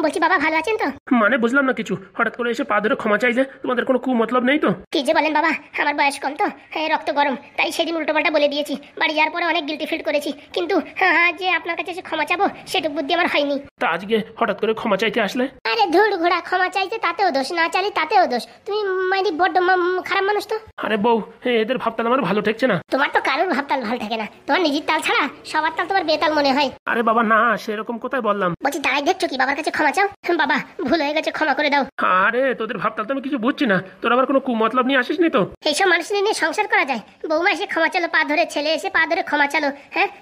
বলছি বাবা ভালো আছেন তো? মানে বুঝলাম না কিছু, হঠাৎ করে এসে পা ধরে ক্ষমা চাইলে তোমাদের কোনো মতলব নেই তো? কি যে বলেন বাবা, আমার বয়স কম তো, রক্ত গরম, তাই সেদিন উল্টোপাল্টা বলে দিয়েছি। বাড়ি যাওয়ার পরে অনেক গিল্টি ফিল করেছি, কিন্তু যে আপনার কাছে এসে ক্ষমা চাবো সেটুকু বুদ্ধি আমার হয়নি। তা আজকে হঠাৎ করে ক্ষমা চাইতে আসলে? আরে ধুর ঘোড়া, ক্ষমা চাইতে তাতেও দোষ, না চাইলে তাতেও দোষ। তুমি মানে বড্ড খারাপ মানুষ তো। আরে বউ, এদের ভাবতাল আমার ভালো ঠেকছে না। তোমার তো কারোর ভাবতাল ভালো থাকে না, তোমার নিজের তাল ছাড়া সবার তাল তোমার বেতাল মনে হয়। আরে বাবা না, সেরকম কোথায় বললাম। বলছি দাঁড়াই দেখছো কি, বাবার কাছে ক্ষমা চাও। বাবা ভুল হয়ে গেছে, ক্ষমা করে দাও। আরে তোদের ভাবতাল তো আমি কিছু বুঝছি না, তোর আবার কোনো মতলব নিয়ে আসিস নি তো? এইসব মানুষ নিয়ে সংসার করা যায়? বৌমা এসে ক্ষমা চালো পা ধরে, ছেলে এসে পা ধরে ক্ষমা চালো,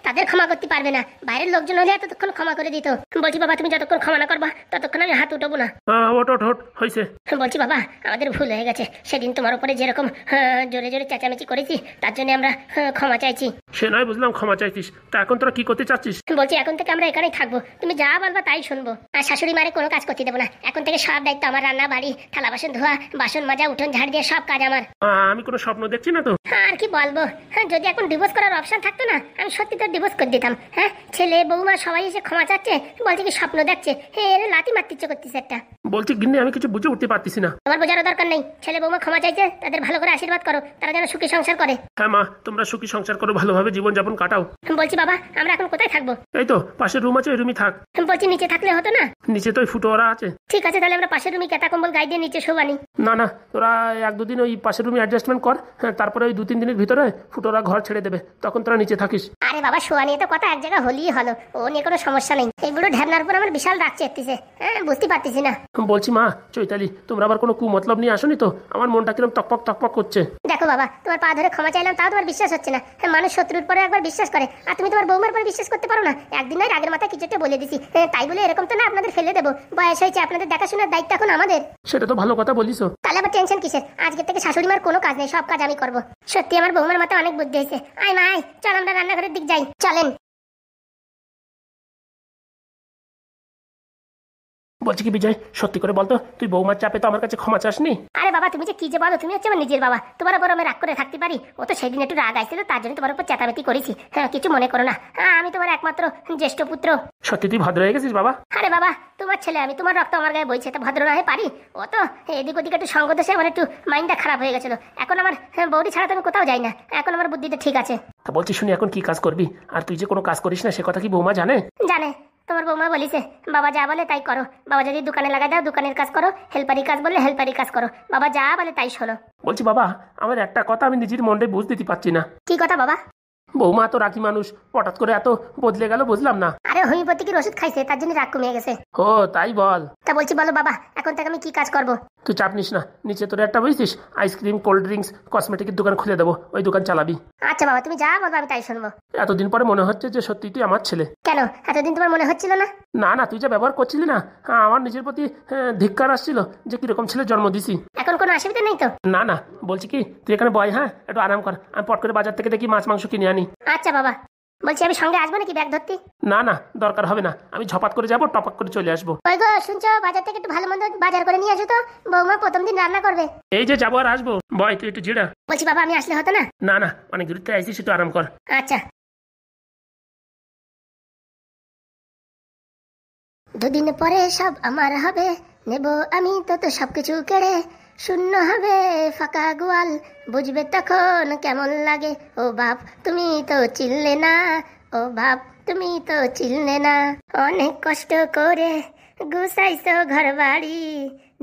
তাদের ক্ষমা করতে পারবে না, বাইরের লোকজন হলে এতক্ষণ ক্ষমা করে দিত। বলছি বাবা তুমি যতক্ষণ ক্ষমা না করবা ততক্ষণ আমি হাত উঠবো না। ওট ওট ওট হয়েছে। বলছি বাবা আমাদের ভুল হয়ে গেছে, সেদিন তোমার উপরে যেরকম জোরে জোরে চেঁচামেচি করেছি তার জন্য আমরা ক্ষমা চাইছি। সে নয় বুঝলাম, ক্ষমা চাইছিস, তা এখন তোরা কি করতে চাচ্ছিস? বলছি এখন থেকে আমরা এখানেই থাকবো, তুমি যা বলবা তাই শুনবো, আর শাশুড়ি মারে কোনো কাজ করতে দেবো না। এখন থেকে সব দায়িত্ব আমার, রান্না বাড়ি, থালা বাসন ধোয়া, বাসন মাজা, উঠোন ঝাড় দিয়ে সব কাজ আমার। আমি কোনো স্বপ্ন দেখছি না তো? আর কি বলবো, যদি এখন ডিভোর্স করার অপশন থাকতো না আমি সত্যি তো ডিভোর্স করে দিতাম। ছেলে বৌমা সবাই এসে ক্ষমা চাচ্ছে, বলছে কি স্বপ্ন দেখছে, লাথি মারতে ইচ্ছে করতেছে একটা। বলছি গিন্নি আমি কিছু বুঝে উঠতে পারতেছি না। তোমার বোঝারও দরকার নেই, ছেলে বৌমা ক্ষমা চাইছে, তাদের ভালো করে আশীর্বাদ করো, তারা যেন সুখী সংসার করে। হ্যাঁ মা, তোমরা সুখী সংসার করো, ভালোভাবে জীবন যাপন কাটাও। বলছি বাবা আমরা এখন কোথায় থাকবো? এই তো পাশের রুম আছে, ওই রুমই থাক। বলছি নিচে থাকলে হতো না? নিচে তো ওই ফুটোরা আছে। ঠিক আছে তাহলে আমরা পাশের রুমে কেতা কম্বল গায়ে দিয়ে নিচে শোবানি। না না, তোরা 1-2 দিন ওই পাশের রুমে অ্যাডজাস্টমেন্ট কর, তারপরে ওই 2-3 দিনের ভিতরে ফুটোরা ঘর ছেড়ে দেবে, তখন তোরা নিচে থাকিস। আরে বাবা শোয়া নিয়ে তো কথা এক জায়গায় হলেই হলো, ও নিয়ে কোনো সমস্যা নেই। এই বুড়ো ঢ্যাবনার উপর আমার বিশাল রাগ চেপতেছে, বুঝতে পারতেছি না। বলছি মা চৈতালি, তোমরা আবার কোনো মতলব নিয়ে আসনি তো? আমার মনটা কিরম তকপক তকপক করছে। দেখো বাবা তোমার পা ধরে ক্ষমা চাইলাম, তাও তোমার বিশ্বাস হচ্ছে না। মানুষ শত্রুর পরে একবার বিশ্বাস করে, আর তুমি তোমার বৌমার পরে বিশ্বাস করতে পারো না। একদিন নয় আগের মাথায় কিছু একটা বলে দিছি, তাই বলে এরকম তো না আপনাদের ফেলে দেবো। বয়স হয়েছে, আপনাদের দেখাশোনার দায়িত্ব এখন আমাদের। সেটা তো ভালো কথা বলিস। তাহলে আবার টেনশন কিসের? আজকে থেকে শাশুড়ি মার কোনো কাজ নেই, সব কাজ আমি করবো। সত্যি আমার বৌমার মাথায় অনেক বুদ্ধি হয়েছে। আয় মা আয়, চল আমরা রান্নাঘরের দিক যাই, চলেন। বলছি কি বিজয়, সত্যি করে বলতো, তুই বৌমার চাপে তো আমার কাছে ক্ষমা চাসনি? আরে বাবা তুমি যে কি যে বলো, তুমি হচ্ছে আমার নিজের বাবা, তোমার উপর আমি রাগ করে থাকতে পারি? ও তো সেদিন একটু রাগ আসছিল, তার জন্য তোমার উপর চেতামেতি করেছি। কিছু মনে করো না, আমি তোমার একমাত্র জ্যেষ্ঠ পুত্র। সত্যি তুই ভদ্র হয়ে গেছিস বাবা? আরে বাবা তোমার ছেলে আমি, তোমার রক্ত আমার গায়ে বইছে, তো ভদ্র না হয়ে পারি? ও তো এদিক ওদিক একটু সঙ্গ দোষে আমার একটু মাইন্ডটা খারাপ হয়ে গেছিল। এখন আমার বৌদি ছাড়া তো আমি কোথাও যাই না, এখন আমার বুদ্ধিটা ঠিক আছে। তা বলছি শুনি এখন কি কাজ করবি? আর তুই যে কোনো কাজ করিস না সে কথা কি বৌমা জানে? জানে, তোমার বৌমা বলিছে বাবা যা বলে তাই করো। বাবা যদি দোকানে লাগাই দাও দোকানের কাজ করো, হেল্পারি কাজ বললে হেল্পারি কাজ করো, বাবা যা বলে তাই শোনো। বলছি বাবা, আমার একটা কথা আমি নিজের মনটাই বুঝতে দিতে পারছি না। কি কথা বাবা? বৌমা তো রাখি মানুষ, হঠাৎ করে এত বদলে গেল বুঝলাম না। আরে হোমিওপ্যাথিকের ওষুধ খাইছে তার জন্য রাগ কমে গেছে। ও তাই বল। তা বলছি বলো বাবা, এখন থেকে আমি কি কাজ করব? তুই চাপ নিস না, নিচে তোর একটা বুঝছিস আইসক্রিম কোল্ড ড্রিঙ্কস কসমেটিকের দোকান খুলে দেবো, ওই দোকান চালাবি। আচ্ছা বাবা তুমি যা বলবো আমি তাই শুনবো। এতদিন পরে মনে হচ্ছে যে সত্যি তুই আমার ছেলে। কেন এতদিন তোমার মনে হচ্ছিল না? না না, তুই যা ব্যবহার করছিলি না, আমার নিজের প্রতি ধিক্কার আসছিল যে কিরকম ছেলে জন্ম দিছি। এখন কোনো অসুবিধা নেই তো? না না, বলছি কি তুই এখানে বয়, একটু আরাম কর, আমি পট করে বাজার থেকে দেখি মাছ মাংস কিনে আনি। আচ্ছা বাবা। বলছি আমি সঙ্গে আসবো নাকি ব্যাগ ধরতে? না না, দরকার হবে না, আমি ঝপাত করে যাবো, টপাক করে চলে আসবো। ওই গো শুনছো, বাজার থেকে একটু ভালো মন্দ বাজার করে নিয়ে আসো তো, বৌমা প্রথম দিন রান্না করবে। এই যে যাবো আর আসবো, বয় তুই একটু জিরা। বলছি বাবা আমি আসলে হতো না? না না, অনেক দূর থেকে আইসিস, একটু আরাম কর। আচ্ছা। দুদিন পরে সব আমার হবে, নেব আমি তো সবকিছু কেড়ে, শূন্য হবে ফাঁকা গোয়াল, বুঝবে তখন কেমন লাগে। ও বাপ তুমি তো চিনলে না, ও বাপ তুমি তো চিনলে না, অনেক কষ্ট করে গুছাইছো ঘর বাড়ি,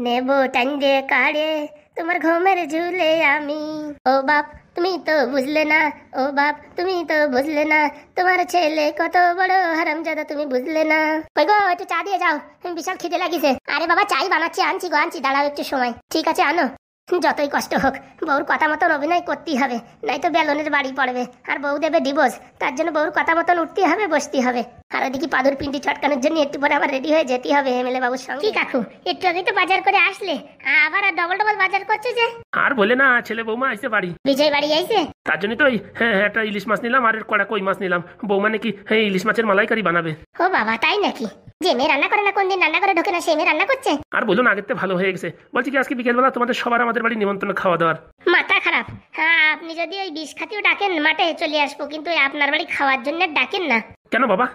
নেব টাঙ্গে কাড়ে তোমার ঘুমের ঝুলে আমি। ও বাপ তুমি তো বুঝলে না, ও বাপ তুমি তো বুঝলে না, তোমার ছেলে কত বড় হারামজাদা তুমি বুঝলে না। কই গো একটু চা দিয়ে যাও, বিশাল খিদে লাগিছে। আরে বাবা চাই বানাচ্ছি, আনছি গো আনছি, দাঁড়াও একটু সময়। ঠিক আছে আনো। যতই কষ্ট হোক বউর কথা মতন অভিনয় করতেই হবে, নাই তো বেলনের বাড়ি পড়বে, আর বউ দেবে ডিভোর্স, তার জন্য বউর কথা মতন উঠতেই হবে, বসতেই হবে। আর ওদিকে পাদুর পিন্ডি চটকানোর জন্য একটু পরে আবার রেডি হয়ে যেতেই হবে এমএলএ বাবুর সঙ্গে। কি কাকু একটু আগে তো বাজার করে আসলে, আবার আর ডবল ডবল বাজার করছে যে? আর বলে না, ছেলে বৌমা আসতে বাড়ি। বিজয় বাড়ি আইছে? তার জন্য তো একটা ইলিশ মাছ নিলাম আর কড়া কই মাছ নিলাম, বৌমা নাকি ইলিশ মাছের মালাইকারি বানাবে। ও বাবা তাই নাকি? যে মেয়ে রান্না করে না, কোনদিন রান্না করে ঢোকে না, সে মেয়ে রান্না করছে? আর বলুন, আগের থেকে ভালো হয়ে গেছে। বলছি কি আজকে বিকেলবেলা তোমাদের সবার আমাদের বাড়ি নিমন্ত্রণ খাওয়া দাওয়ার। মাথা খারাপ? আপনি যদি ওই বিষ খাতিও ডাকেন মাঠে চলে আসবো, কিন্তু আপনার বাড়ি খাওয়ার জন্য ডাকেন না। কেন বাবা?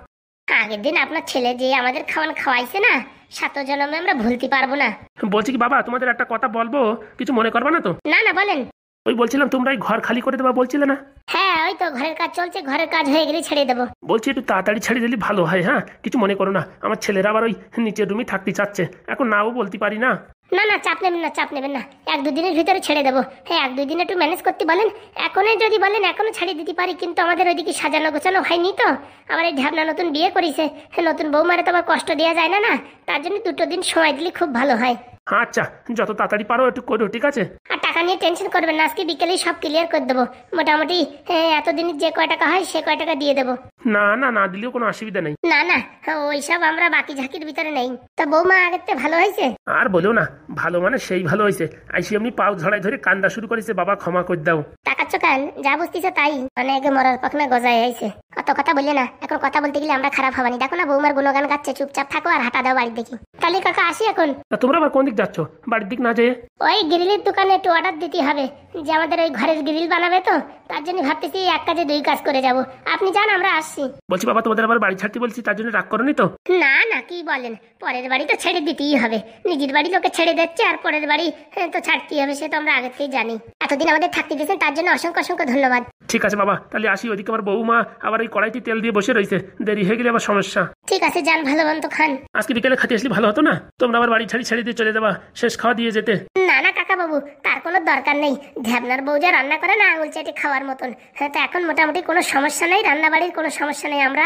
আগের দিন আপনার ছেলে যে আমাদের খাওয়ান খাওয়াইছে না, সাত জন্মে আমরা ভুলতে পারবো না। বলছি কি বাবা, তোমাদের একটা কথা বলবো, কিছু মনে করবে না তো? না না, বলেন। ওই বলছিলাম তোমরা এই ঘর খালি করে দেবা বলছিলে না? হ্যাঁ, ওই তো ঘরের কাজ চলছে, ঘরের কাজ হয়ে গেলে ছেড়ে দেবো। বলছি একটু তাড়াতাড়ি ছেড়ে দিলে ভালো হয়। হ্যাঁ, কিছু মনে করো না, আমার ছেলেরা আবার ওই নিচের রুমই থাকতে চাচ্ছে, এখন নাও বলতে পারি না। না না, চাপ নেবেন না, চাপ নেবেন না, 1-2 দিনের ভিতরে ছেড়ে দেবো। হ্যাঁ, 1-2 দিন একটু ম্যানেজ করতে বলেন। এখনই যদি বলেন এখনো ছাড়িয়ে দিতে পারি, কিন্তু আমাদের ওইদিকে সাজানো গোছানো হয়নি তো। আবার এই ঢ্যাবনা নতুন বিয়ে করেছে, নতুন বৌমারে তো আবার কষ্ট দেওয়া যায় না, না তার জন্য 2টো দিন সময় দিলে খুব ভালো হয়। আচ্ছা, যত তাড়াতাড়ি পারো একটু করো, ঠিক আছে? আর টাকা নিয়ে টেনশন করবেন না, আজকে বিকেলেই সব ক্লিয়ার করে দেবো। মোটামুটি এতদিনের যে কয় টাকা হয় সে কয় টাকা দিয়ে দেবো। না না, না দিলেও কোনো অসুবিধা নেই। না না, ওইসব আমরা বাকি ঝাঁকির ভিতরে নেই। তা বৌমা আগের থেকে ভালো হয়েছে? আর বলো না, ভালো মানে সেই ভালো হয়েছে। আইসি এমনি পাও ঝড়াই ধরে কান্দা শুরু করেছে, বাবা ক্ষমা করে দাও। টাকার চোখান যা বুঝতেছে তাই, অনেক মরার পক্ষে গজায় আইছে। অত কথা বললে না, এখন কথা বলতে গেলে আমরা খারাপ হবানি। দেখো না বৌমার গুণগান গাচ্ছে, চুপচাপ থাকো আর হাঁটা দাও বাড়ির দেখি। তাহলে কাকা আসি এখন। তা তোমরা আবার কোন দিক যাচ্ছ? বাড়ির দিক না যেয়ে ওই গ্রিলের দোকানে একটু অর্ডার দিতে হবে, যে আমাদের ওই ঘরের গ্রিল বানাবে তো, তার জন্য ভাবতেছি 1 কাজে 2 কাজ করে যাব। আপনি যান, আমরা আসছি। বলছি বাবা, তোমাদের আবার বাড়ি ছাড়তে বলছি, তার জন্য রাগ করনি তো? না না, কি বলেন, পরের বাড়ি তো ছেড়ে দিতেই হবে। নিজের বাড়ি লোকে ছেড়ে দিচ্ছে, আর পরের বাড়ি তো ছাড়তেই হবে, সে তো আমরা আগে থেকেই জানি। এতদিন আমাদের থাকতে দিয়েছেন, তার জন্য অসংখ্য অসংখ্য ধন্যবাদ। ঠিক আছে বাবা, তাহলে আসি। ওইদিকে আমার বৌমা আবার ওই কড়াইতে তেল দিয়ে বসে রয়েছে, দেরি হয়ে গেলে আবার সমস্যা। ঠিক আছে, যান, ভালো মন্দ খান। আজকে বিকেলে খাতে আসলে ভালো হতো না? তোমরা আবার বাড়ি ছেড়ে দিয়ে চলে যাবা, শেষ খাওয়া দিয়ে যেতে। না না কাকা বাবু, তার কোনো দরকার নেই। ঢ্যাবনার বউ যা রান্না করে না, আঙুল চেটে খাওয়ার মতন। হ্যাঁ, তো এখন মোটামুটি কোনো সমস্যা নেই, রান্না বাড়ির কোনো সমস্যা নেই। আমরা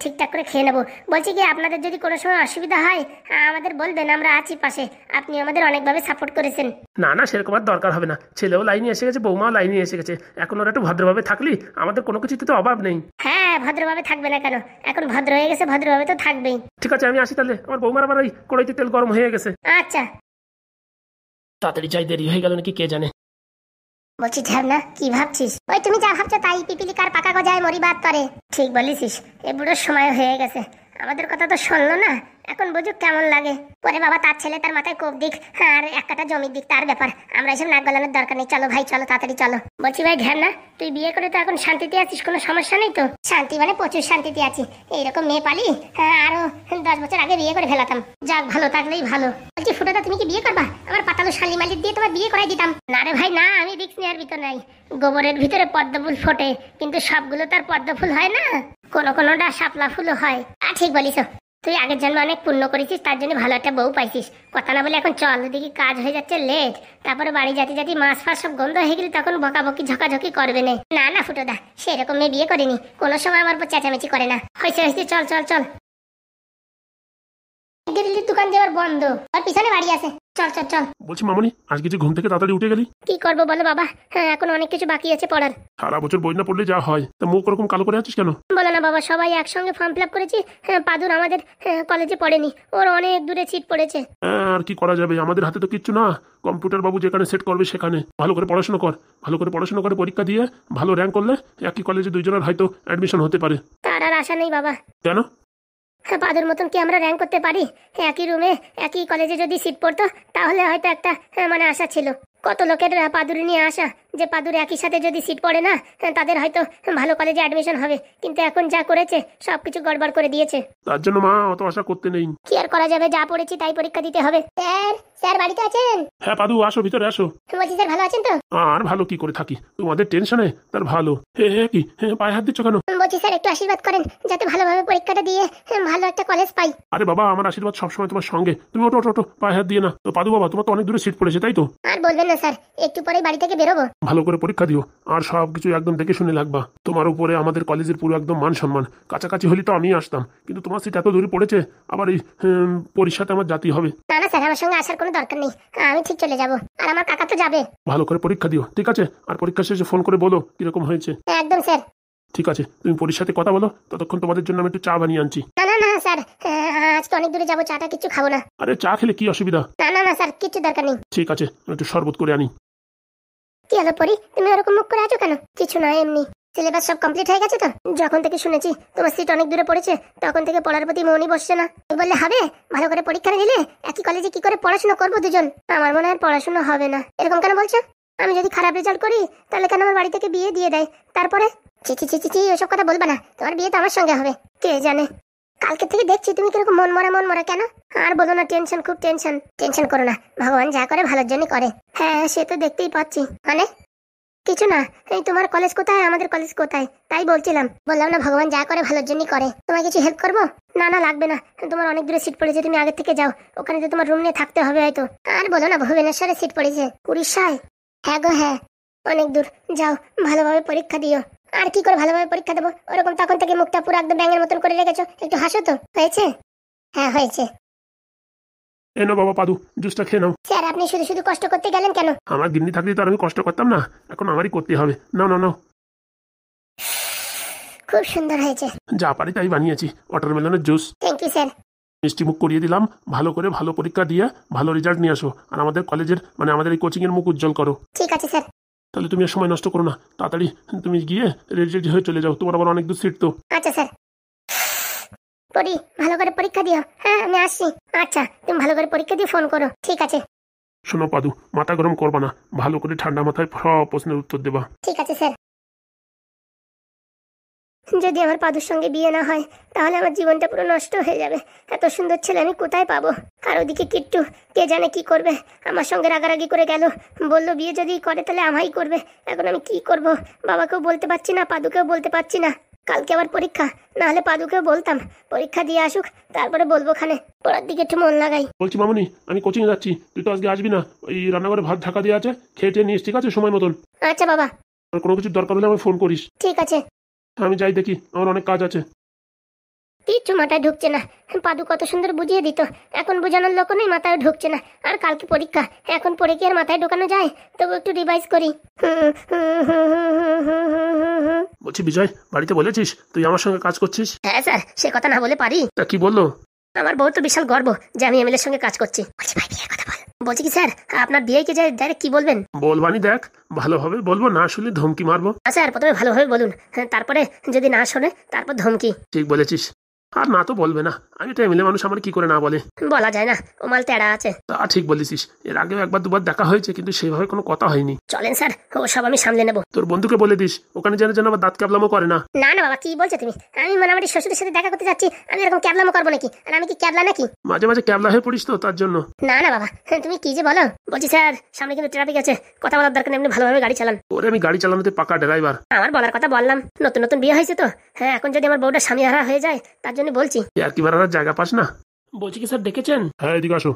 ঠিকঠাক করে খেয়ে নেবো। বলছি কি, আপনাদের যদি কোনো সময় অসুবিধা হয় আমাদের বলবেন, আমরা আছি পাশে। আপনি আমাদের অনেকভাবে সাপোর্ট করেছেন। না না, সেরকম আর দরকার হবে না। ছেলেও লাইনে এসে গেছে, বৌমাও লাইনে এসে গেছে, এখন ওরা একটু ভদ্রভাবে থাকলি আমাদের কোনো কিছুতে তো অভাব নেই। হ্যাঁ, ভদ্রভাবে থাকবে না কেন? এখন ভদ্র হয়ে গেছে, ভদ্রভাবে তো থাকবেই। ঠিক আছে, আমি আসি তাহলে। আমার বৌমার আবার ওই কড়াইতে তেল গরম হয়ে গেছে। আচ্ছা। তাড়াতাড়ি যাই, দেরি হয়ে গেল নাকি কে জানে। বলছি ঝাবনা, কি ভাবছিস? ওই তুমি যা ভাবছো তাই, পিপিলি কার পাকা গজায় মরি বাদ করে। ঠিক বলেছিস, এ বুড়োর সময় হয়ে গেছে, আমাদের কথা তো শুনলো না। এখন বুঝুক কেমন লাগে। পরে বাবা, তার ছেলে তার মাথায় কোপ দিক, আর 1 কাঠা জমির দিক, তার ব্যাপার। আমরা এসব নাক গলানোর দরকার নেই। চলো ভাই, চলো তাড়াতাড়ি চলো। বলছি ভাই ঘ্যান না, তুই বিয়ে করে তো এখন শান্তিতে আছিস, কোনো সমস্যা নেই তো? শান্তি মানে প্রচুর শান্তিতে আছি। এইরকম মেয়ে পালি, আরো 10 বছর আগে বিয়ে করে ফেলাতাম। যাক, ভালো থাকলেই ভালো। বলছি ফুটোদা, তুমি কি বিয়ে করবা? আমার পাতালো শালি মালিক দিয়ে তোমার বিয়ে করাই দিতাম। না রে ভাই না, আমি রিক্স নেওয়ার ভিতর নাই। গোবরের ভিতরে পদ্ম ফুল ফোটে, কিন্তু সবগুলো তার পদ্ম ফুল হয় না, কোনোটা শাপলা ফুলও হয়। আর ঠিক বলিস, তুই আগের জন্মে অনেক পুণ্য করেছিস, তার জন্য ভালো একটা বউ পাইছিস। কথা না বলে এখন চল, দেখি কাজ হয়ে যাচ্ছে লেট। তারপরে বাড়ি জাতি মাছ ফাছ সব গন্ধ হয়ে গেলে তখন বকাবকি ঝকাঝকি করবে না। না না ফুটোদা, সেরকম মেয়ে বিয়ে করিনি, কোনো সময় আমার উপর চেঁচামেচি করে না। হয়েছে, চল চল চল। দিল্লির দোকান যাওয়ার বন্ধ, আর পিছনে বাড়ি আছে। চল চল চল। বলছি মামনি, আজকে যে ঘুম থেকে তাড়াতাড়ি উঠে গেলি? কি করবো বলো বাবা, এখন অনেক কিছু বাকি আছে পড়ার। সারা বছর বই না পড়লে যা হয়, তা মুখ ওরকম কালো করে আছিস কেন? বলো না বাবা, সবাই একসঙ্গে ফর্ম ফিল আপ করেছি। পাদুর আমাদের কলেজে পড়েনি, ওর অনেক দূরে সিট পড়েছে। আর কি করা যাবে, আমাদের হাতে তো কিচ্ছু না। কম্পিউটার বাবু যেখানে সেট করবে সেখানে ভালো করে পড়াশোনা কর, ভালো করে পড়াশোনা করে পরীক্ষা দিয়ে ভালো র্যাঙ্ক করলে একই কলেজে 2 জনের হয়তো অ্যাডমিশন হতে পারে। তার আর আশা নেই বাবা। কেন? পাদুর মতন কি আমরা র্যাঙ্ক করতে পারি? একই রুমে একই কলেজে যদি সিট পড়তো তাহলে হয়তো একটা মানে আশা ছিল। কত লোকের পাদুর নিয়ে আসা, যে পাদুর একই সাথে যদি সিট পড়ে না তাদের হয়তো ভালো কলেজে অ্যাডমিশন হবে, কিন্তু এখন যা করেছে সবকিছু গড়বড় করে দিয়েছে। তার জন্য মা অত আশা করতে নেই। কি আর করা যাবে, যা পড়েছি তাই পরীক্ষা দিতে হবে। স্যার বাড়িতে আছেন? হ্যাঁ পাদু, আসো, ভিতরে আসো। বলছি স্যার ভালো আছেন তো? আর ভালো কি করে থাকি, তোমাদের টেনশনে তার ভালো। হে কি পায়ে হাত দিচ্ছ কেন? বলছি স্যার একটু আশীর্বাদ করেন, যাতে ভালোভাবে পরীক্ষাটা দিয়ে ভালো একটা কলেজ পাই। আরে বাবা, আমার আশীর্বাদ সবসময় তোমার সঙ্গে। তুমি ওটো ওটো, পায়ে হাত দিয়ে না তো। পাদু বাবা, তোমার তো অনেক দূরে সিট পড়েছে, তাই তো? আর বলবেন না স্যার, একটু পরেই বাড়ি থেকে বেরোবো। ভালো করে পরীক্ষা দিও, আর সবকিছু একদম দেখে শুনে লাগবা। তোমার উপরে আমাদের কলেজের পুরো একদম মান সম্মান। কাছাকাছি হলে তো আমি আসতাম, কিন্তু তোমার সিট এত দূরে পড়েছে, আবার এই পরীক্ষাতে আমার জাতি হবে। না না স্যার, আমার সঙ্গে আসার কোনো দরকার নেই, আমি ঠিক চলে যাব, আর আমার কাকা তো যাবে। ভালো করে পরীক্ষা দিও, ঠিক আছে? আর পরীক্ষা শেষে ফোন করে বলো কিরকম হয়েছে। একদম স্যার। ঠিক আছে, তুমি পরীক্ষার সাথে কথা বলো, ততক্ষণ তোমাদের জন্য আমি একটু চা বানিয়ে আনছি। না না না স্যার, আজ তো অনেক দূরে যাবো, চাটা কিছু খাবো না। আরে চা খেলে কি অসুবিধা? না না না স্যার, কিছু দরকার নেই। ঠিক আছে, আমি একটু শরবত করে আনি। কি হলো পরি, তুমি ওরকম মুখ করে আছো কেন? কিছু না, এমনি। সিলেবাস সব কমপ্লিট হয়ে গেছে তো? যখন থেকে শুনেছি তোমার সিট অনেক দূরে পড়েছে, তখন থেকে পড়ার প্রতি মনই বসছে না। বললে হবে, ভালো করে পরীক্ষা দিলে একই কলেজে কি করে পড়াশোনা করবো দুজন? আমার মনে হয় পড়াশোনা হবে না। এরকম কেন বলছো? আমি যদি খারাপ রেজাল্ট করি তাহলে কেন আমার বাড়ি থেকে বিয়ে দিয়ে দেয়, তারপরে? ছি ছি ছি ছি, ওসব কথা বলবা না, তোমার বিয়ে তো আমার সঙ্গে হবে। কে জানে, কালকে থেকে দেখছি তুমি কিরকম মন মরা কেন? আর বলো না, টেনশন, খুব টেনশন। টেনশন করো না, ভগবান যা করে ভালোর জন্য করে। হ্যাঁ সে তো দেখতেই পাচ্ছি। মানে কিছু না, এই তোমার কলেজ কোথায়, আমাদের কলেজ কোথায়, তাই বলছিলাম। বললাম না ভগবান যা করে ভালোর জন্য করে। তোমায় কিছু হেল্প করবো? না না লাগবে না, তোমার অনেক দূরে সিট পড়েছে, তুমি আগে থেকে যাও। ওখানে তো তোমার রুম নিয়ে থাকতে হবে হয়তো। আর বলো না, ভুবনেশ্বরে সিট পড়েছে, উড়িষ্যায়। হ্যাঁ গো হ্যাঁ, অনেক দূর। যাও, ভালোভাবে পরীক্ষা দিও। আর কি করে ভালোভাবে পরীক্ষা দেবো? ওরকম তখন থেকে মুখটা পুরো একদম ব্যাঙের মতন করে রেখেছো, একটু হাসো তো। হয়েছে? হ্যাঁ হয়েছে। এনো বাবা পাদু, জুসটা খেয়ে নাও। স্যার আপনি শুধু শুধু কষ্ট করতে গেলেন কেন? আমার গিন্নি থাকলে তো আর আমি কষ্ট করতাম না, এখন আমারই করতে হবে। নাও নাও নাও। খুব সুন্দর হয়েছে। যা পারি তাই বানিয়েছি, ওয়াটারমেলনের জুস। Thank you sir. মিষ্টি মুখ করিয়ে দিলাম, ভালো করে ভালো পরীক্ষা দিয়ে ভালো রেজাল্ট নিয়ে আসো, আর আমাদের কলেজের মানে আমাদের এই কোচিং এর মুখ উজ্জ্বল করো। ঠিক আছে স্যার। তাহলে তুমি আর সময় নষ্ট করো না, তাড়াতাড়ি তুমি গিয়ে রেডি হয়ে চলে যাও, তোমার আবার অনেক দূর সিট তো। আচ্ছা স্যার। পড়ি, ভালো করে পরীক্ষা দিও। হ্যাঁ আমি আসছি। আচ্ছা তুমি ভালো করে পরীক্ষা দিয়ে ফোন করো। ঠিক আছে। শোনো পাদু, মাথা গরম করবা না, ভালো করে ঠান্ডা মাথায় সব প্রশ্নের উত্তর দেবা। ঠিক আছে স্যার। যদি আমার পাদুর সঙ্গে বিয়ে না হয় তাহলে আমার জীবনটা পুরো নষ্ট হয়ে যাবে। এত সুন্দর ছেলে আমি কোথায় পাবো? আর ওদিকে কিট্টু, কে জানে কি করবে। আমার সঙ্গে রাগারাগি করে গেল, বললো বিয়ে যদি করে তাহলে আমাই করবে। এখন আমি কি করব? বাবাকেও বলতে পারছি না, পাদুকেও বলতে পারছি না। কালকে আবার পরীক্ষা, না হলে পাদুকেও বলতাম পরীক্ষা দিয়ে আসুক, তারপরে বলবো। খানে পড়ার দিকে একটু মন লাগাই। বলছি মামুনি, আমি কোচিং এ যাচ্ছি, তুই তো আজকে আসবি না। ওই রান্নাঘরে ভাত ঢাকা দিয়ে আছে, খেয়ে টেয়ে নিস, ঠিক আছে সময় মতন। আচ্ছা বাবা। আর কোনো কিছু দরকার হলে আমায় ফোন করিস। ঠিক আছে। আমি যাই, দেখি আমার অনেক কাজ আছে। কিচ্ছু মাথায় ঢুকছে না। পাদু কত সুন্দর বুঝিয়ে দিত, এখন বোঝানোর লোক নেই, মাথায় ঢুকছে না। আর কালকে পরীক্ষা, এখন পড়ে কি আর মাথায় ঢোকানো যায়? তবু একটু রিভাইজ করি। বলছি বিজয়, বাড়িতে বলেছিস তুই আমার সঙ্গে কাজ করছিস? হ্যাঁ স্যার, সে কথা না বলে পারি? তা কি বললো? আমার বউ তো বিশাল গর্ব যে আমি এমএলএর সঙ্গে কাজ করছি। বলছি ভাই বিয়ের কথা বল। বলছি কি স্যার, আপনার বিয়েকে যে ডাইরেক্ট কি বলবেন? বলবানি দেখ, ভালোভাবে বলবো, না শুনলে ধমকি মারবো। স্যার প্রথমে ভালোভাবে বলুন, তারপরে যদি না শোনে তারপর ধমকি। ঠিক বলেছিস। আর না তো বলবে না, আমি তো এমএলএ মানুষ, আমার কি করে না বলে? বলা যায় না, ও মাল তেড়া আছে। তা ঠিক বলেছিস, এর আগেও একবার দুবার দেখা হয়েছে, কিন্তু সেভাবে কোনো কথা হয়নি। চলেন স্যার, ও সব আমি সামলে নেবো। তোর বন্ধুকে বলে দিস, ওখানে যেন যেন আবার দাঁত ক্যাবলামো করে না। না না বাবা, কি বলছো তুমি? আমি মোটামুটি শ্বশুরের সাথে দেখা করতে যাচ্ছি, আমি এরকম ক্যাবলামো করবো নাকি? আর আমি কি ক্যাবলা নাকি? মাঝে মাঝে ক্যাবলা হয়ে পড়িস তো, তার জন্য। না না বাবা, তুমি কি যে বলো। বলছি স্যার, সামনে কিন্তু ট্রাফিক আছে, কথা বলার দরকার নেই, এমনি ভালোভাবে গাড়ি চালান। ওরে আমি গাড়ি চালানোতে পাকা ড্রাইভার। আমার বলার কথা বললাম, নতুন নতুন বিয়ে হয়েছে তো। হ্যাঁ এখন যদি আমার বউটা স্বামী হারা হয়ে যায়, তার জন্য বলছি। আর কি বাড়ার জায়গা পাস না? বলছি কি স্যার ডেকেছেন? হ্যাঁ এদিকে আসো।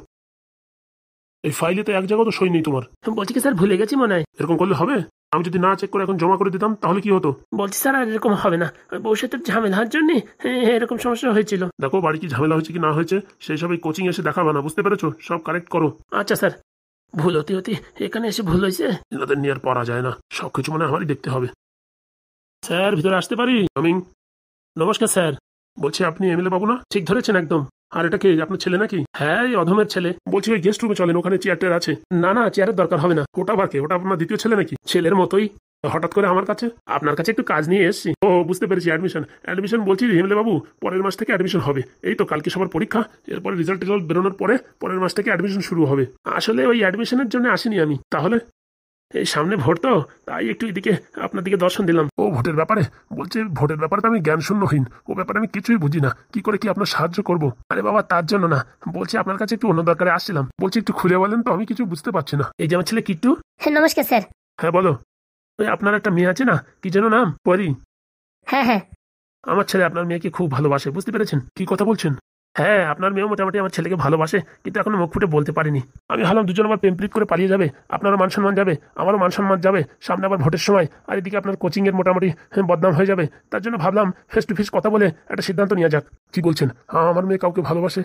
এই ফাইলে তো এক জায়গা তো সই নেই তোমার। বলছি কি স্যার, ভুলে গেছি মনে হয়। এরকম করলে হবে? আমি যদি না চেক করে এখন জমা করে দিতাম তাহলে কি হতো? বলছি স্যার আর এরকম হবে না, বউর সাথে ঝামেলার জন্য এরকম সমস্যা হয়েছিল। দেখো বাড়ি কি ঝামেলা হয়েছে কি না হয়েছে সেই সব এই কোচিং এসে দেখাবে না, বুঝতে পেরেছো? সব কারেক্ট করো। আচ্ছা স্যার। ভুল হতে হতে এখানে এসে ভুল হয়েছে। এনাদের নিয়ে আর পারা যায় না, সবকিছু মানে আমারই দেখতে হবে। স্যার ভিতরে আসতে পারি? কামিং। নমস্কার স্যার। বলছি আপনি এমএলএ বাবু না? ঠিক ধরেছেন একদম। আর এটা কে, আপনার ছেলে নাকি? হ্যাঁ এই অধমের ছেলে। বলছি ওই গেস্ট রুমে চলেন, ওখানে চেয়ার টেয়ার আছে। না না চেয়ারের দরকার হবে না। ওটা আবার কে? ওটা আপনার দ্বিতীয় ছেলে নাকি? ছেলের মতোই। হঠাৎ করে আমার কাছে? আপনার কাছে একটু কাজ নিয়ে এসেছি। ও বুঝতে পেরেছি, অ্যাডমিশন বলছি এমএলএ বাবু, পরের মাস থেকে অ্যাডমিশন হবে। এই তো কালকে সবার পরীক্ষা, এরপরে রেজাল্ট বেরোনোর পরে পরের মাস থেকে অ্যাডমিশন শুরু হবে। আসলে ওই অ্যাডমিশনের জন্য আসিনি আমি। তাহলে? এই সামনে ভোট তো, তাই একটু এদিকে আপনার দিকে দর্শন দিলাম। ও ভোটের ব্যাপারে? বলছি ভোটের ব্যাপারে তো আমি জ্ঞান শূন্যহীন, ও ব্যাপারে আমি কিছুই বুঝি না, কি করে কি আপনার সাহায্য করব? আরে বাবা তার জন্য না, বলছি আপনার কাছে একটু অন্য দরকারে আসছিলাম। বলছি একটু খুলে বলেন তো, আমি কিছু বুঝতে পারছি না। এই যে আমার ছেলে কিট্টু। হ্যাঁ নমস্কার স্যার। হ্যাঁ বলো। ওই আপনার একটা মেয়ে আছে না, কি যেন নাম? পরি। হ্যাঁ হ্যাঁ। আমার ছেলে আপনার মেয়েকে খুব ভালোবাসে, বুঝতে পেরেছেন? কি কথা বলছেন? হ্যাঁ আপনার মেয়েও মোটামুটি আমার ছেলেকে ভালোবাসে, কিন্তু এখনো মুখ ফুটে বলতে পারিনি। আমি ভাবলাম দুজন আমার প্রেম প্রীত করে পালিয়ে যাবে, আপনারও মান সম্মান যাবে, আমারও মান সম্মান যাবে, সামনে আবার ভোটের সময়, আর এদিকে আপনার কোচিং এর মোটামুটি বদনাম হয়ে যাবে। তার জন্য ভাবলাম ফেস টু ফেস কথা বলে একটা সিদ্ধান্ত নেওয়া যাক। কি বলছেন? হ্যাঁ আমার মেয়ে কাউকে ভালোবাসে?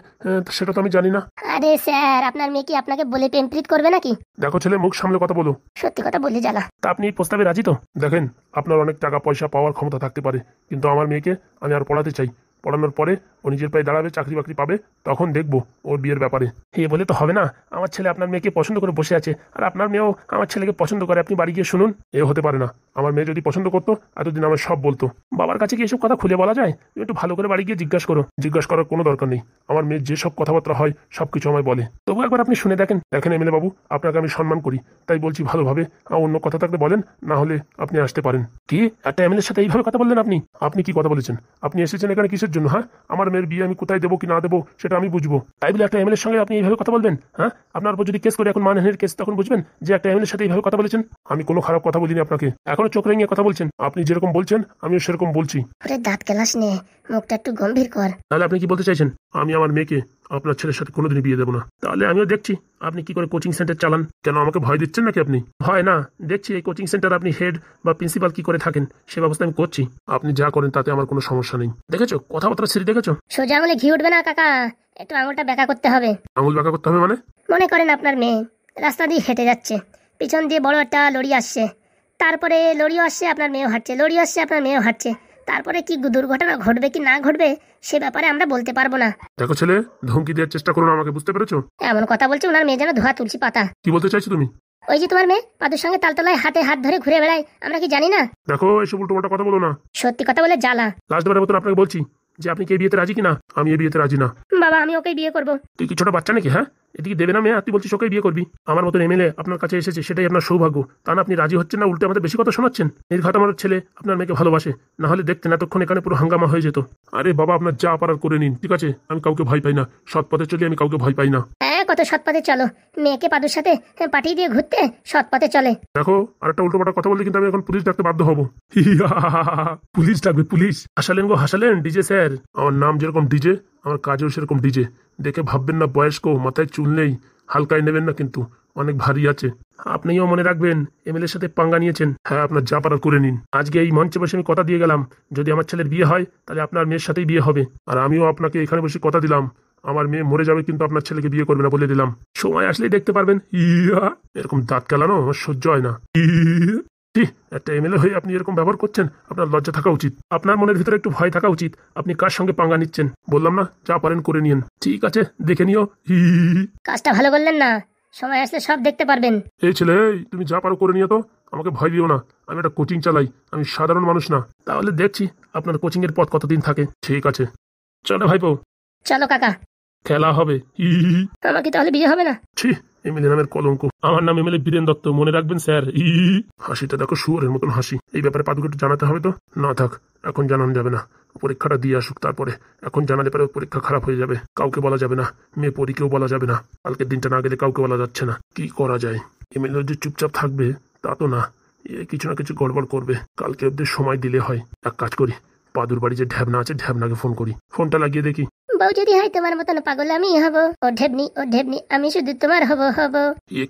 সেটা তো আমি জানি না। আরে স্যার, আপনার মেয়ে কি আপনাকে বলে প্রেম প্রীত করবে নাকি? দেখো ছেলে, মুখ সামলে কথা বলো। সত্যি কথা বললে জ্বালা। তা আপনি এই প্রস্তাবে রাজি তো? দেখেন আপনার অনেক টাকা পয়সা পাওয়ার ক্ষমতা থাকতে পারে, কিন্তু আমার মেয়েকে আমি আর পড়াতে চাই। পড়ানোর পরে ও নিজের পায়ে দাঁড়াবে, চাকরি বাকরি পাবে, তখন দেখবো ওর বিয়ের ব্যাপারে। এ বলে তো হবে না, আমার ছেলে আপনার মেয়েকে পছন্দ করে বসে আছে, আর আপনার মেয়েও আমার ছেলেকে পছন্দ করে। আপনি বাড়ি গিয়ে শুনুন। এ হতে পারে না। আমার মেয়ে যদি পছন্দ করতো এতদিন আমার সব বলতো। বাবার কাছে কি এসব কথা খুলে বলা যায়? তুমি একটু ভালো করে বাড়ি গিয়ে জিজ্ঞাসা করো। জিজ্ঞাসা করার কোনো দরকার নেই, আমার মেয়ের যেসব কথাবার্তা হয় সবকিছু আমায় বলে। তবু একবার আপনি শুনে দেখেন। দেখেন এমএলএ বাবু, আপনাকে আমি সম্মান করি, তাই বলছি ভালোভাবে। অন্য কথা থাকলে বলেন, না হলে আপনি আসতে পারেন। কি একটা এমএলএর সাথে এইভাবে কথা বললেন আপনি? আপনি কি কথা বলেছেন? আপনি এসেছেন এখানে কিসের জন্য? হ্যাঁ আমার মেয়ের বিয়ে আমি কোথায় দেবো কি না দেবো সেটা আমি বুঝবো, তাই বলে একটা এমএলএর সঙ্গে আপনি এইভাবে কথা বলবেন? হ্যাঁ, আপনার উপর যদি কেস করে এখন মানহানির কেস, তখন বুঝবেন যে একটা এমএলএর সাথে এইভাবে কথা বলেছেন। আমি কোনো খারাপ কথা বলিনি আপনাকে, এখনো চোখ রেঙিয়ে কথা বলছেন। আপনি যেরকম বলছেন আমিও সেরকম বলছি। ওরে দাঁত কেলাস নে, মুখটা একটু গম্ভীর কর। তাহলে আপনি কি বলতে চাইছেন আমি আমার মেয়েকে আপনার ছেলের সাথে কোনোদিনই বিয়ে দেবো না? তাহলে আমিও দেখছি আপনি কি করে কোচিং সেন্টার চালান। কেন আমাকে ভয় দিচ্ছেন নাকি আপনি? ভয় না, দেখছি এই কোচিং সেন্টার আপনি হেড বা প্রিন্সিপাল কি করে থাকেন সে ব্যবস্থা আমি করছি। আপনি যা করেন তাতে আমার কোনো সমস্যা নেই। দেখেছো কথাবার্তা সিরি, দেখেছো? সোজা আঙুলে ঘি উঠবে না কাকা, একটু আঙুলটা ব্যাকা করতে হবে। আঙুল বাঁকা করতে হবে মানে? মনে করেন আপনার মেয়ে রাস্তা দিয়ে হেঁটে যাচ্ছে, পিছন দিয়ে বড় একটা লরি আসছে, তারপরে লরিও আসছে আপনার মেয়েও হাঁটছে, লরিও আসছে আপনার মেয়েও হাঁটছে, তারপরে কি দুর্ঘটনা ঘটবে কি না ঘটবে সে ব্যাপারে আমরা বলতে পারবো না। দেখো ছেলে, ধমকি দেওয়ার চেষ্টা করো না আমাকে, বুঝতে পেরেছো? এমন কথা বলছে ওনার মেয়ে যেন ধোয়া তুলসী পাতা। কি বলতে চাইছো তুমি? ওই যে তোমার মেয়ে পাদুর সঙ্গে তালতলায় হাতে হাত ধরে ঘুরে বেড়ায়, আমরা কি জানি না? দেখো এসব উল্টোপাল্টা কথা বলো না। সত্যি কথা বলে জ্বালা। লাস্টবারের মতন আপনাকে বলছি যে আপনি কি এই বিয়েতে রাজি কিনা। আমি এই বিয়েতে রাজি না। বাবা আমি ওকে বিয়ে করব। তুই কি ছোট বাচ্চা নাকি? হ্যাঁ, এদিকে দেবে না মেয়ে আর তুই বলছিস ওকে বিয়ে করবি? আমার মতন এমএলএ আপনার কাছে এসেছে, সেটাই আপনার সৌভাগ্য। তা না আপনি রাজি হচ্ছেন না, উল্টে আমাদের বেশি কথা শোনাচ্ছেন। নির্ঘাত আমার ছেলে আপনার মেয়েকে ভালোবাসে, না হলে দেখতেন এতক্ষণ এখানে পুরো হাঙ্গামা হয়ে যেত। আরে বাবা আপনার যা পারার করে নিন, ঠিক আছে? আমি কাউকে ভয় পাই না, সৎ পথে চলি, আমি কাউকে ভয় পাই না। হ্যাঁ, কত সৎ পথে চলো, মেয়েকে পাদুর সাথে পাঠিয়ে দিয়ে ঘুরতে সৎ পথে চলে। দেখো আর একটা উল্টোপাল্টা কথা বললে কিন্তু আমি এখন পুলিশ ডাকতে বাধ্য হবো। পুলিশ ডাকবে? পুলিশ? হাসালেন গো হাসালেন ডিজে স্যার। আমার নাম যেরকম ডিজে আমার কাজেও সেরকম ডিজে। দেখে ভাববেন না বয়স্ক, মাথায় চুল নেই, হালকায় নেবেন না কিন্তু, অনেক ভারী আছে। আপনিও মনে রাখবেন এমএলএর সাথে পাঙ্গা নিয়েছেন। হ্যাঁ, আপনার যা পারার করে নিন। আজকে এই মঞ্চে বসে আমি কথা দিয়ে গেলাম, যদি আমার ছেলের বিয়ে হয় তাহলে আপনার মেয়ের সাথেই বিয়ে হবে। আর আমিও আপনাকে এখানে বসে কথা দিলাম, আমার মেয়ে মরে যাবে কিন্তু আপনার ছেলেকে বিয়ে করবে না বলে দিলাম। সময় আসলেই দেখতে পারবেন। এরকম দাঁত কেলানো আমার সহ্য হয় না। একটা এমএলএ হয়ে আপনি এরকম ব্যবহার করছেন, আপনার লজ্জা থাকা উচিত। আপনার মনের ভিতরে একটু ভয় থাকা উচিত। আপনি কার সঙ্গে পাঙ্গা নিচ্ছেন? বললাম না, যা পারেন করে নিন। ঠিক আছে, দেখে নিও। কাজটা ভালো করলেন না, সময় আসলে সব দেখতে পারবেন। এই ছেলে, তুমি যা পারো করে নিও তো, আমাকে ভয় দিও না। আমি একটা কোচিং চালাই, আমি সাধারণ মানুষ না। তাহলে দেখছি আপনার কোচিং এর পথ কতদিন থাকে। ঠিক আছে, চলো ভাইপো, চলো কাকা, খেলা হবে। আমার কি তাহলে বিয়ে হবে না? ছি, এমএলএ নামের কলঙ্ক। আমার নাম এমএলএ বীরেন দত্ত, মনে রাখবেন স্যার। হাসিটা দেখো শুয়োরের মতন হাসি। এই ব্যাপারে পাদুকে একটু জানাতে হবে তো। না থাক, এখন জানানো যাবে না, পরীক্ষাটা দিয়ে আসুক তারপরে। এখন জানালে পরে পরীক্ষা খারাপ হয়ে যাবে, কাউকে বলা যাবে না, মেয়ে পরীকেও বলা যাবে না। কালকের দিনটা না গেলে কাউকে বলা যাচ্ছে না। কি করা যায়? এমএলএ যে চুপচাপ থাকবে তা তো না, কিছু না কিছু গড়বড় করবে। কালকে অব্দি সময় দিলে হয়। এক কাজ করি, পাদুর বাড়ি যে ঢ্যাবনা আছে, ঢ্যাবনাকে ফোন করি। ফোনটা লাগিয়ে দেখি। বউ যদি হয় তোমার মতন পাগল আমি হব, ও ঢেবনি ও ঢেবনি, আমি শুধু তোমার হব হব।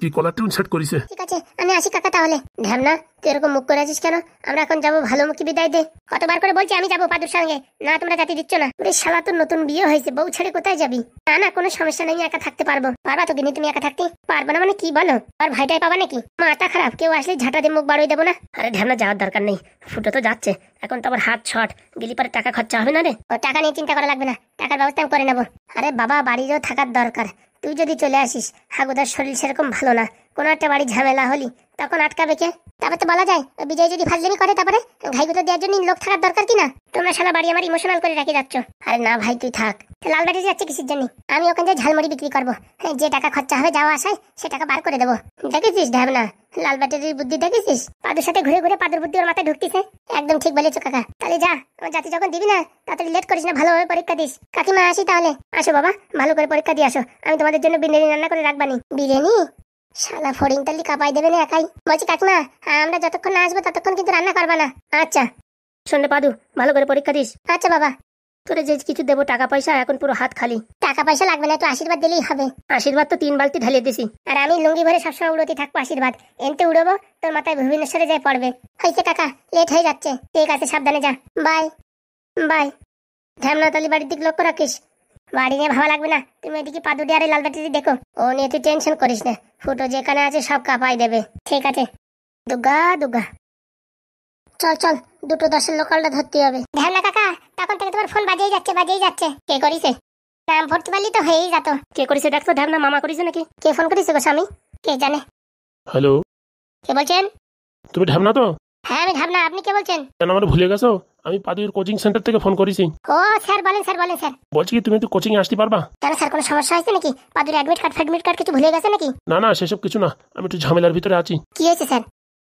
কি কলার টিউন সেট করিছে? ঠিক আছে, আমি আসি কাকা তাহলে। ঢ্যাবনা, তুই এরকম মুখ করে আছিস কেন? আমরা এখন যাবো, ভালো মুখে বিদায় দে। কতবার করে বলছি আমি যাবো পাদুর সঙ্গে, না তোমরা জাতি দিচ্ছ না। বেশ শালা, তোর নতুন বিয়ে হয়েছে, বউ ছেড়ে কোথায় যাবি? না না, কোনো সমস্যা নেই, একা থাকতে পারবো। পারবা তো গিনি তুমি একা থাকতে? পারবো না মানে কি বলো? আর ভাইটাই পাবা নাকি? মাথা খারাপ, কেউ আসলে ঝাঁটা দিয়ে মুখ বাড়িয়ে দেবো না? আরে ঢ্যাবনা, যাওয়ার দরকার নেই, ফুটো তো যাচ্ছে, এখন তো আবার হাত শর্ট, গেলি পরে টাকা খরচা হবে না রে। ও টাকা নিয়ে চিন্তা করা লাগবে না, টাকার ব্যবস্থা আমি করে নেবো। আরে বাবা, বাড়িরও থাকার দরকার। তুই যদি চলে আসিস, হাগুদার শরীর সেরকম ভালো না, কোনো একটা বাড়ি ঝামেলা হলি তখন আটকাবে কে? তারপর তো বলা যায় বিজয় যদি ফাজলামি করে, তারপরে ঘাইগুলো দেওয়ার জন্য লোক থাকার দরকার কিনা? তোমরা শালা বাড়ি আমার ইমোশনাল করে রেখে যাচ্ছ। আরে না ভাই, তুই থাক। লাল বাটি যাচ্ছে কিসের জন্য? আমি ওখানে যে ঝালমুড়ি বিক্রি করবো, যে টাকা খরচা হবে যাওয়া আসায় সে টাকা বার করে দেবো। দেখেছিস ঢ্যাবনা, লাল ব্যাটারির বুদ্ধি দেখেছিস? পাদুর সাথে ঘুরে ঘুরে পাদুর বুদ্ধি ওর মাথায় ঢুকতেছে। একদম ঠিক বলেছো কাকা। তাহলে যা, আমার জাতি যখন দিবি না, তাড়াতাড়ি লেট করিস না, ভালোভাবে পরীক্ষা দিস। কাকিমা আসি তাহলে। আসো বাবা, ভালো করে পরীক্ষা দিয়ে আসো, আমি তোমাদের জন্য বিরিয়ানি রান্না করে রাখবানি। বিরিয়ানি? শালা ফড়িং তালি কাপাই দেবে না একাই। বলছি কাকিমা, আমরা যতক্ষণ না আসবো ততক্ষণ কিন্তু রান্না করবা না। আচ্ছা শোন পাদু, ভালো করে পরীক্ষা দিস। আচ্ছা বাবা। তোরে যে কিছু দেবো টাকা পয়সা, এখন পুরো হাত খালি। টাকা পয়সা লাগবে না, একটু আশীর্বাদ দিলেই হবে। আশীর্বাদ তো 3 বালতি ঢালিয়ে দিছি, আর আমি লুঙ্গি ভরে সবসময় উড়োতে থাকবো আশীর্বাদ। এনতে উড়বো, তোর মাথায় ভুবনেশ্বরে যায় পড়বে। হয়েছে কাকা, লেট হয়ে যাচ্ছে। ঠিক আছে, সাবধানে যা। Bye bye. ঢ্যামনা তালি বাড়ির দিক লক্ষ্য রাখিস। বাড়ি নিয়ে ভাবা লাগবে না, তুমি এদিকে পাদু দিয়ে লাল ব্যাটারি দেখো। ও নিয়ে তুই টেনশন করিস না, ফুটো যেখানে আছে সব কাঁপাই দেবে। ঠিক আছে, দুগা দুগা। চল চল, 2:10 লোকালটা ধরতে হবে। ঢ্যামনা কাকা, তখন থেকে তোমার ফোন বাজেই যাচ্ছে। কে করিছে? নাম ভর্তি পারলি তো হয়েই যেত। কে করিছে দেখো। ঢ্যামনা মামা করিছে নাকি? কে ফোন করিছে গো স্বামী? কে জানে। হ্যালো, কে বলছেন? তুমি ঢ্যাবনা তো? হ্যাঁ আমি ঢ্যামনা, আপনি কে বলছেন? কেন আমার ভুলে গেছো? আমি পাদুর কোচিং সেন্টার থেকে ফোন করেছি। ও স্যার, বলেন স্যার, বলেন স্যার। বলছি কি তুমি একটু কোচিং এ আসতে পারবা? কেন স্যার, কোনো সমস্যা হয়েছে নাকি? পাদুর অ্যাডমিট কার্ড কিছু ভুলে গেছে নাকি? না না, সেসব কিছু না, আমি একটু ঝামেলার ভিতরে আছি। কি হয়েছে স্যার?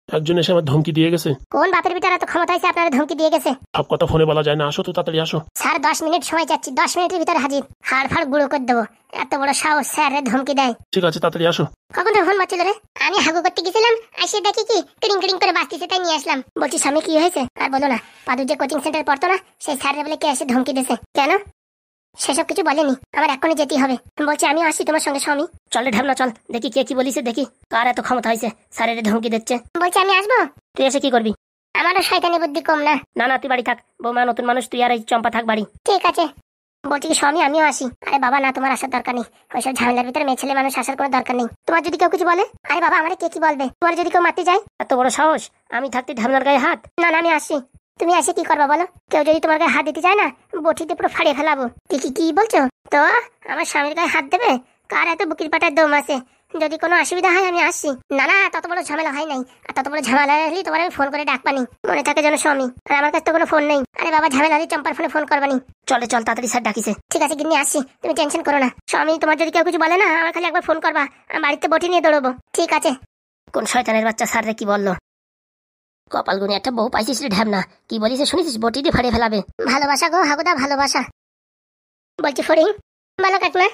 একজন এসে আমার ধমকি দিয়ে গেছে। কোন বাপের বিটার এত ক্ষমতা আছে আপনারা ধমকি দিয়ে গেছে? সব কথা ফোনে বলা যায় না, আসো তো তাড়াতাড়ি আসো। স্যার 10 মিনিট সময় চাচ্ছি, 10 মিনিটের ভিতরে হাজির। হাড় ফাড় গুঁড়ো করে দেবো। এত বড় সাহস স্যারের ধমকি দেয়। ঠিক আছে তাড়াতাড়ি আসো। কখন তো ফোন বাজছিল রে? আমি হাগু করতে গেছিলাম, এসে দেখি কি ক্রিং ক্রিং করে বাজতেছে, তাই নিয়ে আসলাম। বলছি স্বামী কি হয়েছে? আর বলো না, পাদু যে কোচিং সেন্টার পড়তো না, সেই স্যারের বলে কে এসে ধমকি দিয়েছে। কেন? সেসব কিছু বলেনি, আমার এখনই যেতেই হবে। বলছি আমি আসি তোমার সঙ্গে স্বামী। চল রে ঢাবনা চল, দেখি কে কি বলিছে, দেখি কার এত ক্ষমতা হয়েছে স্যারের ধমকি দিচ্ছে। বলছি আমি আসবো। তুই এসে কি করবি? আমারও শয়তানি বুদ্ধি কম না। না না তুই বাড়ি থাক, বৌমা নতুন মানুষ, তুই আর এই চম্পা থাক বাড়ি। ঠিক আছে। বলছি কি স্বামী আমিও আসি। আরে বাবা না, তোমার আসার দরকার নেই, ওইসব ঝামেলার ভিতরে মেয়ে ছেলে মানুষ আসার কোনো দরকার নেই। তোমার যদি কেউ কিছু বলে, আরে বাবা আমার কে কি বলবে? তোমার যদি কেউ মারতে যায়, এত বড় সাহস, আমি থাকতে ঢামনার গায়ে হাত? না না আমি আসি। তুমি এসে কি করবা বলো? কেউ যদি তোমার গায়ে হাত দিতে চায় না, বটিতে পুরো ফাড়িয়ে ফেলাবো। কি বলছো? তো আমার স্বামীর গায়ে হাত দেবে? কার এত বুকির পাটার দম আছে? যদি কোনো অসুবিধা হয় আমি আসছি। না না তত বড় ঝামেলা হয় নাই, আর তত বড় ঝামেলা হলে তোমার আমি ফোন করে ডাকবানি, মনে থাকে যেন স্বামী। আর আমার কাছে তো কোনো ফোন নেই। আরে বাবা ঝামেলা হলে চম্পার ফোনে ফোন করবানি। চলে চল তাড়াতাড়ি স্যার ডাকিছে। ঠিক আছে গিন্নি আসছি, তুমি টেনশন করো না। স্বামী তোমার যদি কেউ কিছু বলে না, আমার খালি একবার ফোন করবা, আমি বাড়িতে বটি নিয়ে দৌড়বো। ঠিক আছে। কোন শয়তানের বাচ্চা স্যার রে কি বললো? কপাল গুনে একটা বউ পাইছিস রে ঢ্যাবনা, কি বলিস শুনেছিস? বটি দিয়ে ফাড়িয়ে ফেলাবে। ভালোবাসা গো হাগুদা ভালোবাসা। বলছি ফরিং বলো কাকিমা।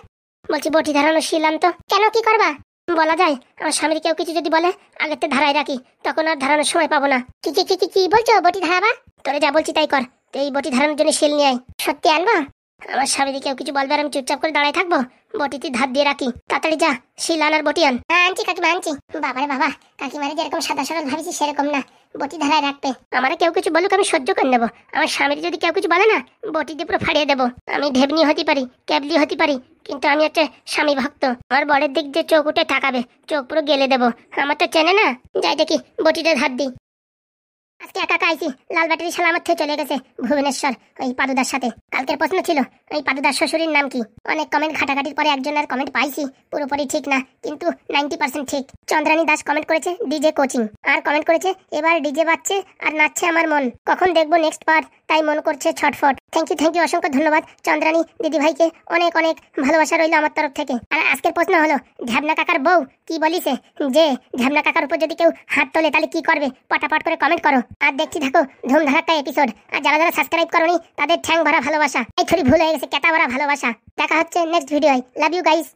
বলছি বটি ধারানো শিলাম তো, কেন কি করবা? বলা যায় আমার স্বামীর কেউ কিছু যদি বলে, আগের তো ধারায় রাখি, তখন আর ধারানোর সময় পাবো না। কি বলছো? বটি ধারাবা? তোরে যা বলছি তাই কর, তো এই বটি ধারানোর জন্য শিল নিয়ে আয়। সত্যি আনবা? আমার স্বামীর কেউ কিছু বলবে আর আমি চুপচাপ করে দাঁড়ায় থাকবো? বটিতে ধার দিয়ে রাখি, তাড়াতাড়ি যা শিল আনার বটি আন। আনছি কাকিমা আনছি। বাবারে বাবা, কাকিমারে যেরকম সাদা সরল ভাবছি সেরকম না, বটি ধারায় রাখবে। আমার কেউ কিছু বলুক আমি সহ্য করে নেবো, আমার স্বামীর যদি কেউ কিছু বলে না, বটি দিয়ে পুরো ফাড়িয়ে দেবো। আমি ঢেবনি হতে পারি, ক্যাবলি হতে পারি, কিন্তু আমি একটা স্বামী ভক্ত। আমার বরের দিক যে চোখ উঠে তাকাবে, চোখ পুরো গেলে দেবো। আমার তো চেনে না, যাই দেখি বটিটা ধার দিই। আজকে একা আইছি, লাল ব্যাটারি শালা আমার থেকে চলে গেছে ভুবনেশ্বর ওই পাদুদার সাথে। কালকের প্রশ্ন ছিল ওই পাদুদার শ্বশুরের নাম কি? অনেক কমেন্ট ঘাটাঘাটির পরে একজনের কমেন্ট পাইছি, পুরোপুরি ঠিক না কিন্তু 90% ঠিক। চন্দ্রানী দাস কমেন্ট করেছে ডিজে কোচিং, আর কমেন্ট করেছে এবার ডিজে বাজছে আর নাচছে আমার মন, কখন দেখবো নেক্সট পার্ট, তাই মন করছে ছটফট। থ্যাংক ইউ অসংখ্য ধন্যবাদ চন্দ্রানী দিদি ভাইকে, অনেক অনেক ভালোবাসা রইল আমার তরফ থেকে। আর আজকের প্রশ্ন হলো ঢ্যাবনা কাকার বউ কি বলিছে, যে ঢ্যাবনা কাকার উপর যদি কেউ হাত তোলে তাহলে কি করবে? পটাপট করে কমেন্ট করো, আর দেখছি থাকো ধুমধারাক্কা এপিসোড। আর যারা যারা সাবস্ক্রাইব করোনি তাদের ঠ্যাং ভরা ভালোবাসা, এই থোড়ি ভুল হয়ে গেছে, কেতা ভরা ভালোবাসা। দেখা হচ্ছে নেক্সট ভিডিওয়। Love you guys.